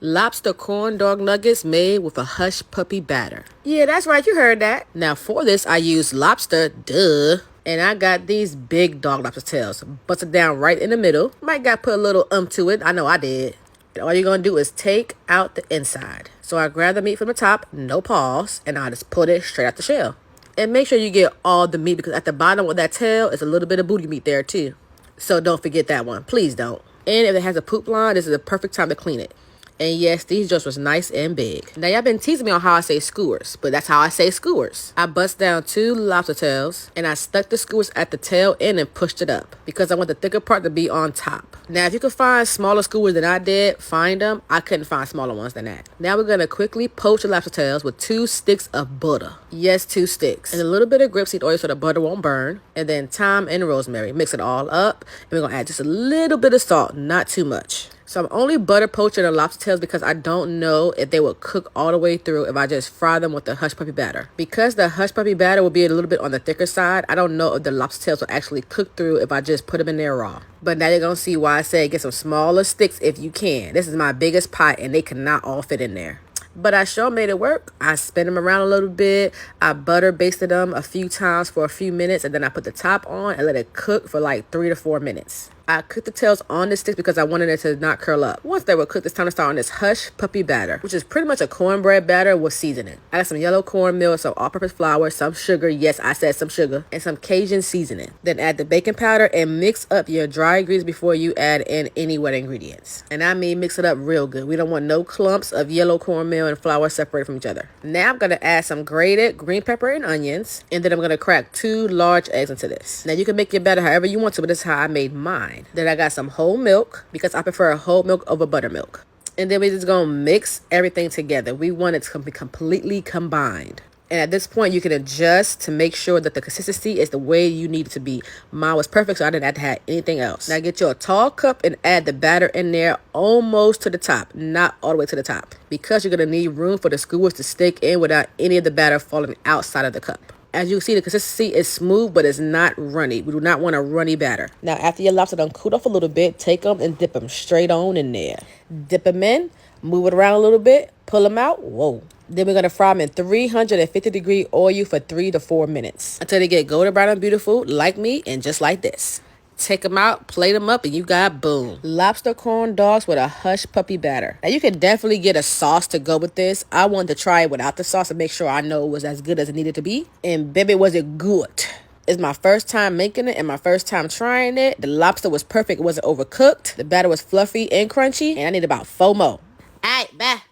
Lobster corn dog nuggets made with a hush puppy batter. Yeah, that's right, you heard that. Now for this, I used lobster, duh. And I got these big dog lobster tails, busted down right in the middle. Might got put a little to it, I know I did. And all you're gonna do is take out the inside. So I grab the meat from the top, no paws, and I just put it straight out the shell. And make sure you get all the meat because at the bottom of that tail is a little bit of booty meat there too. So don't forget that one, please don't. And if it has a poop line, this is the perfect time to clean it. And yes, these just was nice and big. Now, y'all been teasing me on how I say skewers, but that's how I say skewers. I bust down 2 lobster tails, and I stuck the skewers at the tail end and pushed it up because I want the thicker part to be on top. Now, if you could find smaller skewers than I did, find them. I couldn't find smaller ones than that. Now, we're going to quickly poach the lobster tails with 2 sticks of butter. Yes, 2 sticks. And a little bit of grapeseed oil so the butter won't burn. And then thyme and rosemary. Mix it all up. And we're going to add just a little bit of salt, not too much. So I'm only butter poaching the lobster tails because I don't know if they will cook all the way through if I just fry them with the hush puppy batter. Because the hush puppy batter will be a little bit on the thicker side, I don't know if the lobster tails will actually cook through if I just put them in there raw. But now you're going to see why I say get some smaller sticks if you can. This is my biggest pot and they cannot all fit in there. But I sure made it work. I spin them around a little bit. I butter basted them a few times for a few minutes. And then I put the top on and let it cook for like 3 to 4 minutes. I cooked the tails on the sticks because I wanted it to not curl up. Once they were cooked, it's time to start on this hush puppy batter, which is pretty much a cornbread batter with seasoning. I got some yellow cornmeal, some all-purpose flour, some sugar. Yes, I said some sugar. And some Cajun seasoning. Then add the baking powder and mix up your dry ingredients before you add in any wet ingredients. And I mean mix it up real good. We don't want no clumps of yellow cornmeal and flour separated from each other. Now I'm going to add some grated green pepper and onions. And then I'm going to crack 2 large eggs into this. Now you can make your batter however you want to, but this is how I made mine. Then I got some whole milk because I prefer whole milk over buttermilk. And then we're just going to mix everything together. We want it to be completely combined. And at this point, you can adjust to make sure that the consistency is the way you need it to be. Mine was perfect, so I didn't have to have anything else. Now get your tall cup and add the batter in there almost to the top, not all the way to the top. Because you're going to need room for the skewers to stick in without any of the batter falling outside of the cup. As you can see, the consistency is smooth, but it's not runny. We do not want a runny batter. Now, after your lobster done cooled off a little bit, take them and dip them straight on in there. Dip them in, move it around a little bit, pull them out. Whoa. Then we're going to fry them in 350-degree oil for 3 to 4 minutes until they get golden brown and beautiful, like me, and just like this. Take them out, plate them up, and you got boom. Lobster corn dogs with a hush puppy batter. Now, you can definitely get a sauce to go with this. I wanted to try it without the sauce and make sure I know it was as good as it needed to be. And baby, was it good. It's my first time making it and my first time trying it. The lobster was perfect. It wasn't overcooked. The batter was fluffy and crunchy. And I need about 4 more. All right, bye.